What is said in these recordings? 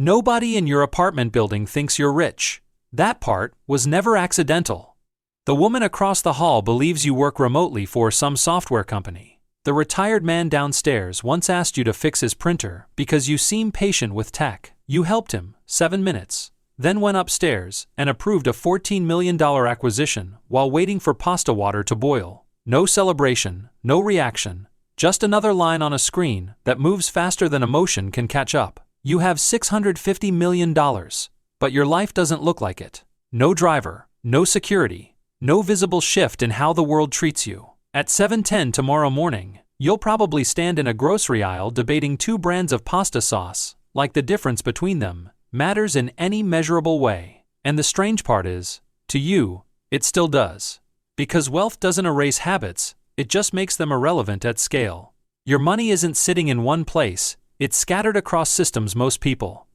Nobody in your apartment building thinks you're rich. That part was never accidental. The woman across the hall believes you work remotely for some software company. The retired man downstairs once asked you to fix his printer because you seem patient with tech. You helped him, 7 minutes, then went upstairs and approved a $14 million acquisition while waiting for pasta water to boil. No celebration, no reaction, just another line on a screen that moves faster than emotion can catch up. You have $650 million, but your life doesn't look like it. No driver, no security, no visible shift in how the world treats you. At 7:10 tomorrow morning, you'll probably stand in a grocery aisle debating 2 brands of pasta sauce, like the difference between them matters in any measurable way. And the strange part is, to you, it still does. Because wealth doesn't erase habits, it just makes them irrelevant at scale. Your money isn't sitting in one place, it's scattered across systems most people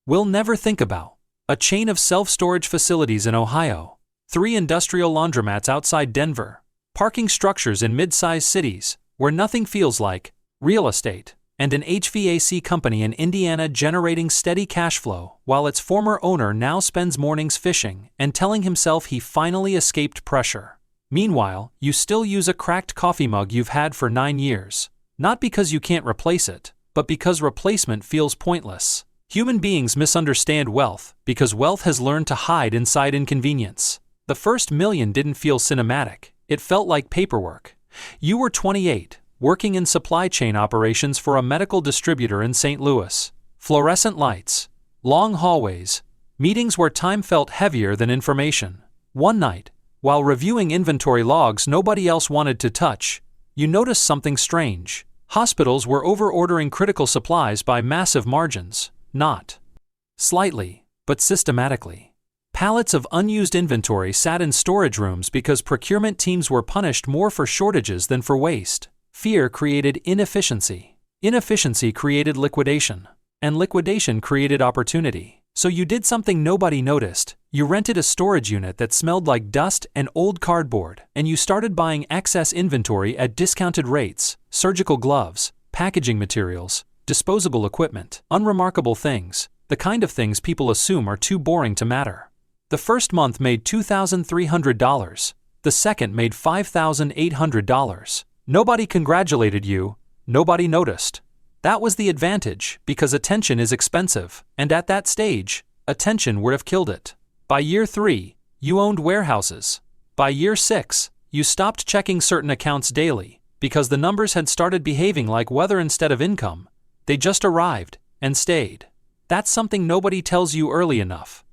will never think about. A chain of self-storage facilities in Ohio, 3 industrial laundromats outside Denver, parking structures in mid-sized cities where nothing feels like real estate, and an HVAC company in Indiana generating steady cash flow while its former owner now spends mornings fishing and telling himself he finally escaped pressure. Meanwhile, you still use a cracked coffee mug you've had for 9 years, not because you can't replace it, but because replacement feels pointless. Human beings misunderstand wealth because wealth has learned to hide inside inconvenience. The first million didn't feel cinematic, it felt like paperwork. You were 28, working in supply chain operations for a medical distributor in St. Louis. Fluorescent lights, long hallways, meetings where time felt heavier than information. One night, while reviewing inventory logs nobody else wanted to touch, you noticed something strange. Hospitals were over-ordering critical supplies by massive margins, not slightly, but systematically. Pallets of unused inventory sat in storage rooms because procurement teams were punished more for shortages than for waste. Fear created inefficiency. Inefficiency created liquidation. And liquidation created opportunity. So you did something nobody noticed. You rented a storage unit that smelled like dust and old cardboard, and you started buying excess inventory at discounted rates, surgical gloves, packaging materials, disposable equipment, unremarkable things, the kind of things people assume are too boring to matter. The first month made $2,300. The second made $5,800. Nobody congratulated you, nobody noticed. That was the advantage, because attention is expensive, and at that stage, attention would have killed it. By year 3, you owned warehouses. By year 6, you stopped checking certain accounts daily, because the numbers had started behaving like weather instead of income. They just arrived, and stayed. That's something nobody tells you early enough.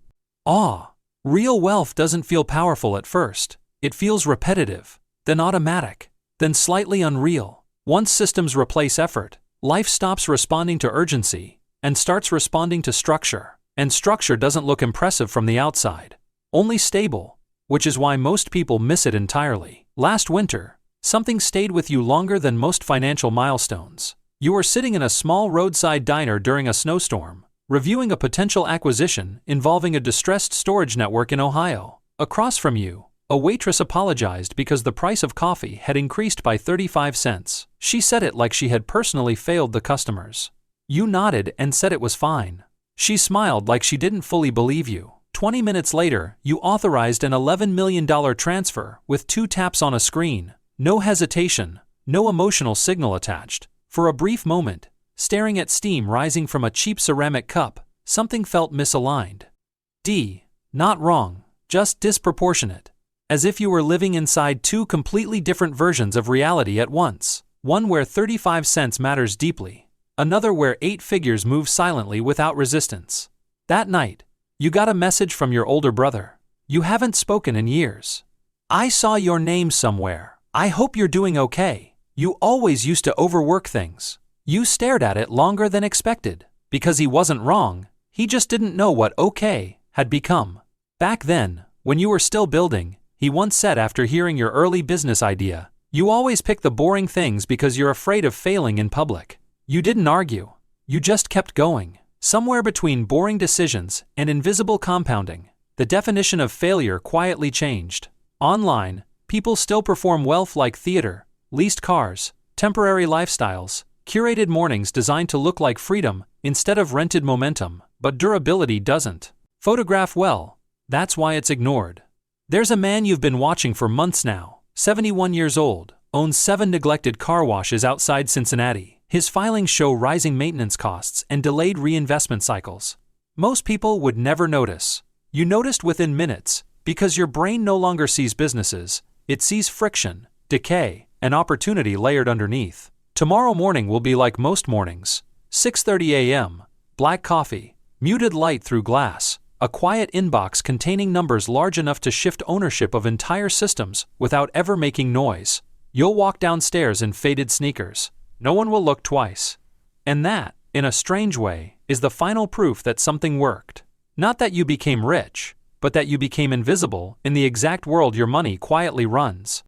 Real wealth doesn't feel powerful at first. It feels repetitive, then automatic, then slightly unreal. Once systems replace effort, life stops responding to urgency and starts responding to structure. And structure doesn't look impressive from the outside, only stable, which is why most people miss it entirely. Last winter, something stayed with you longer than most financial milestones. You were sitting in a small roadside diner during a snowstorm, reviewing a potential acquisition involving a distressed storage network in Ohio. Across from you, a waitress apologized because the price of coffee had increased by 35 cents. She said it like she had personally failed the customers. You nodded and said it was fine. She smiled like she didn't fully believe you. 20 minutes later, you authorized an $11 million transfer with 2 taps on a screen. No hesitation, no emotional signal attached. For a brief moment, staring at steam rising from a cheap ceramic cup, something felt misaligned. Not wrong, just disproportionate. As if you were living inside 2 completely different versions of reality at once. One where 35 cents matters deeply. Another where 8 figures move silently without resistance. That night, you got a message from your older brother. You haven't spoken in years. I saw your name somewhere. I hope you're doing okay. You always used to overwork things. You stared at it longer than expected. Because he wasn't wrong, he just didn't know what okay had become. Back then, when you were still building, he once said after hearing your early business idea, you always pick the boring things because you're afraid of failing in public. You didn't argue. You just kept going. Somewhere between boring decisions and invisible compounding, the definition of failure quietly changed. Online, people still perform wealth like theater, leased cars, temporary lifestyles, Curated mornings designed to look like freedom instead of rented momentum, but durability doesn't. Photograph well. That's why it's ignored. There's a man you've been watching for months now, 71 years old, owns 7 neglected car washes outside Cincinnati. His filings show rising maintenance costs and delayed reinvestment cycles. Most people would never notice. You noticed within minutes, because your brain no longer sees businesses, it sees friction, decay, and opportunity layered underneath. Tomorrow morning will be like most mornings. 6:30 a.m., black coffee, muted light through glass, a quiet inbox containing numbers large enough to shift ownership of entire systems without ever making noise. You'll walk downstairs in faded sneakers. No one will look twice. And that, in a strange way, is the final proof that something worked. Not that you became rich, but that you became invisible in the exact world your money quietly runs.